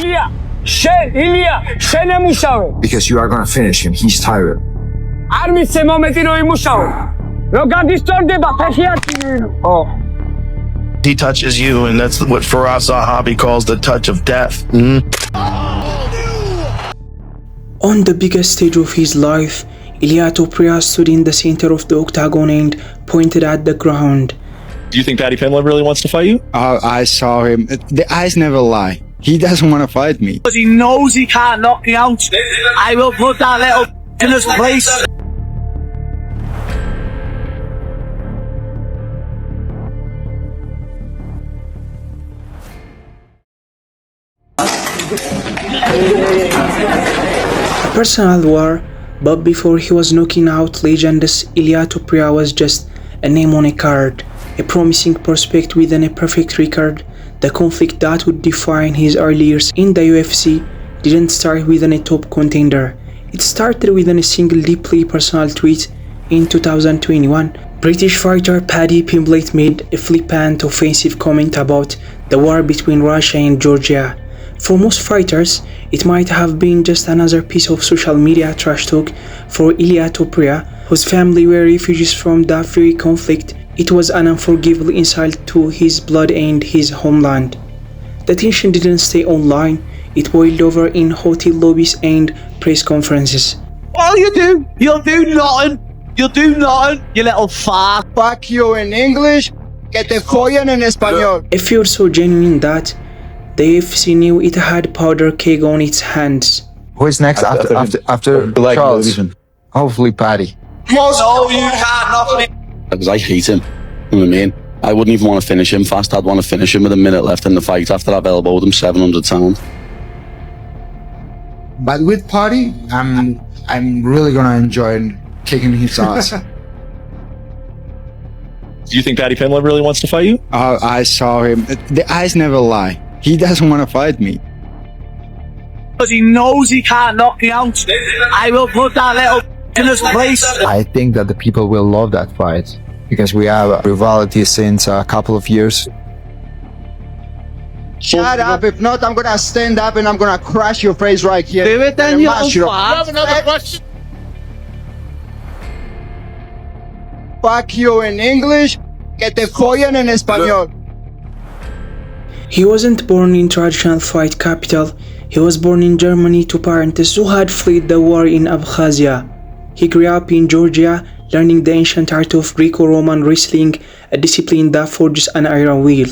Ilia, shene mushawe. Because you are gonna finish him. He's tired. Armi se momentino I mushawe. Loga distorde ba pehiati. Oh. He touches you, and that's what Firas Zahabi calls the touch of death. On the biggest stage of his life, Ilia Topuria stood in the center of the octagon and pointed at the ground. Do you think Paddy Pimblett really wants to fight you? I saw him. The eyes never lie. He doesn't want to fight me. Because he knows he can't knock me out. I will put that little in his place. A personal war, but before he was knocking out legends, Ilia Topuria was just a name on a card, a promising prospect within a perfect record. The conflict that would define his early years in the UFC didn't start within a top contender. It started within a single deeply personal tweet in 2021. British fighter Paddy Pimblett made a flippant, offensive comment about the war between Russia and Georgia. For most fighters, it might have been just another piece of social media trash talk. For Ilia Topuria, whose family were refugees from that very conflict, it was an unforgivable insult to his blood and his homeland. The tension didn't stay online, it boiled over in hotel lobbies and press conferences. All you do, you'll do nothing. You'll do nothing, you little fart. Fuck you in English, que te follen en español. A feud so genuine that the UFC knew it had powder keg on its hands. Who is next after Charles? Hopefully Paddy. No, you can't knock me. Because I hate him. You know what I mean? I wouldn't even want to finish him fast. I'd want to finish him with a minute left in the fight after I've elbowed him 700 times. But with Paddy, I'm really gonna enjoy kicking his ass. Do you think Paddy Pimblett really wants to fight you? I saw him. The eyes never lie. He doesn't want to fight me. Because he knows he can't knock me out. I will put that little in his place. I think that the people will love that fight because we have a rivalry since a couple of years. Shut up. If not, I'm gonna stand up and I'm gonna crush your face right here. Do it then, you have another question. Fuck you in English, que te follen en español. He wasn't born in traditional fight capital. He was born in Germany to parents who had fled the war in Abkhazia. He grew up in Georgia, learning the ancient art of Greco-Roman wrestling, a discipline that forges an iron wheel.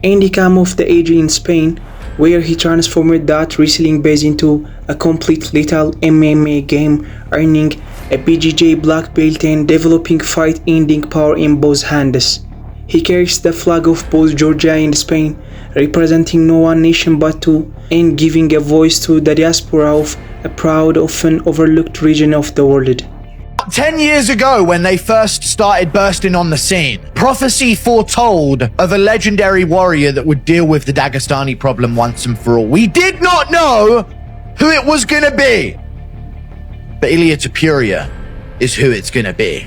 And he came of the age in Spain, where he transformed that wrestling base into a complete little MMA game, earning a BJJ black belt and developing fight-ending power in both hands. He carries the flag of both Georgia and Spain, representing no one nation but two, and giving a voice to the diaspora of a proud, often overlooked region of the world. 10 years ago, when they first started bursting on the scene, prophecy foretold of a legendary warrior that would deal with the Dagestani problem once and for all. We did not know who it was going to be, but Ilia Topuria is who it's going to be.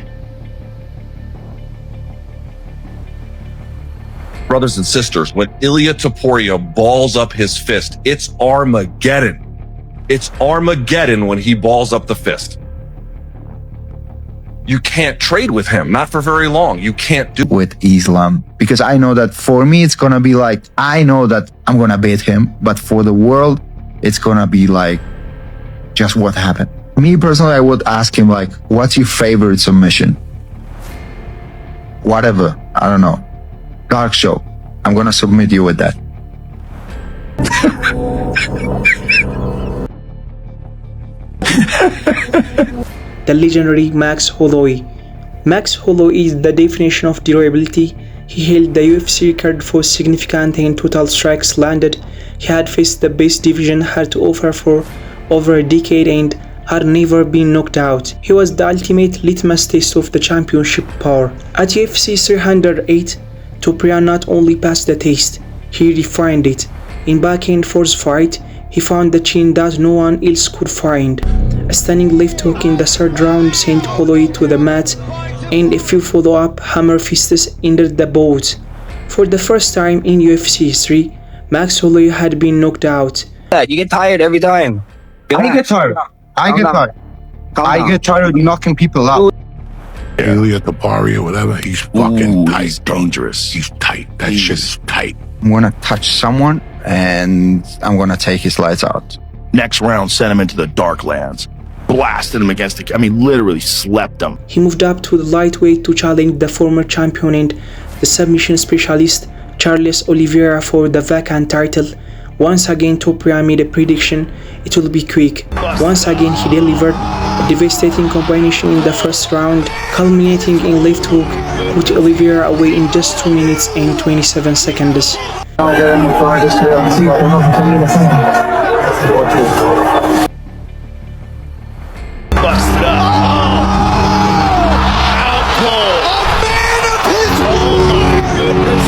Brothers and sisters, when Ilia Topuria balls up his fist, it's Armageddon. It's Armageddon when he balls up the fist. You can't trade with him, not for very long. You can't do with Islam because I know that for me it's gonna be like, I know that I'm gonna beat him, but for the world it's gonna be like just what happened. Me personally, I would ask him like, what's your favorite submission? Whatever, I don't know. Dark show. I'm gonna submit you with that. The legendary Max Holloway. Max Holloway is the definition of durability. He held the UFC record for significant and total strikes landed. He had faced the best division had to offer for over a decade and had never been knocked out. He was the ultimate litmus test of the championship power. At UFC 308, Topuria not only passed the test, he refined it. In back-and-forth fight, he found the chin that no one else could find. A stunning left hook in the third round sent Holloway to the mat, and a few follow-up hammer fists ended the bout. For the first time in UFC history, Max Holloway had been knocked out. that. You get tired every time. I get tired. I get tired. I get tired of knocking people out. Ilia Topuria, whatever, he's fucking tight. He's dangerous. He's tight. That shit is tight. I'm gonna touch someone and I'm gonna take his lights out. Next round, sent him into the dark lands. Blasted him against the... I mean, literally slept him. He moved up to the lightweight to challenge the former champion and the submission specialist Charles Oliveira for the vacant title. Once again, Topuria made a prediction it will be quick. Once again, he delivered a devastating combination in the first round, culminating in left hook, put Oliveira away in just 2 minutes and 27 seconds. Busted up. Out cold. A man of his word. Oh my goodness.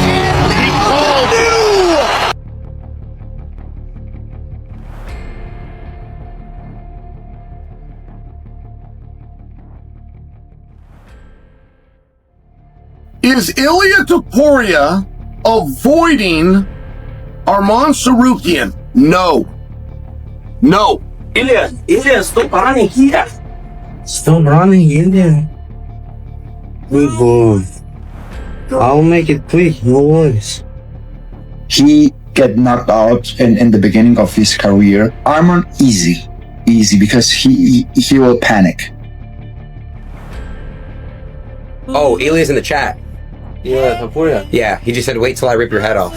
He called you. Is Ilia Topuria avoiding Arman Sarukian? No. No. Ilia, stop running here. Stop running, Ilia. Good boy. I'll make it quick, no worries. He get knocked out in the beginning of his career. Arman, easy because he will panic. Oh, Ilia's in the chat. Yeah, Topuria. Yeah, he just said, wait till I rip your head off.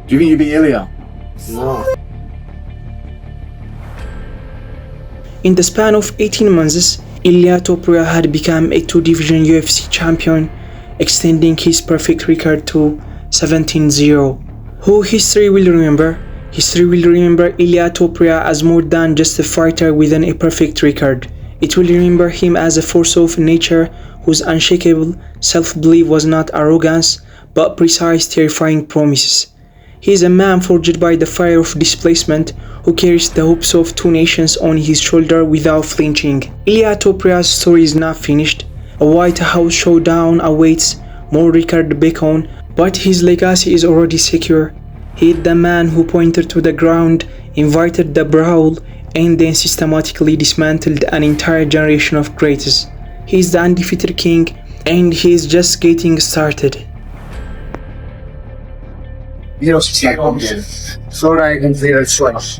Do you think you beat Ilia? No. In the span of 18 months, Ilia Topuria had become a 2-division UFC champion, extending his perfect record to 17-0. Who history will remember? History will remember Ilia Topuria as more than just a fighter within a perfect record. It will remember him as a force of nature whose unshakable self-belief was not arrogance, but precise, terrifying promises. He is a man forged by the fire of displacement who carries the hopes of 2 nations on his shoulder without flinching. Ilia Topuria's story is not finished. A White House showdown awaits, more record beckon, but his legacy is already secure. He is the man who pointed to the ground, invited the brawl, and then systematically dismantled an entire generation of greats. He is the undefeated king, and he is just getting started. You know, slow down and clear the switch.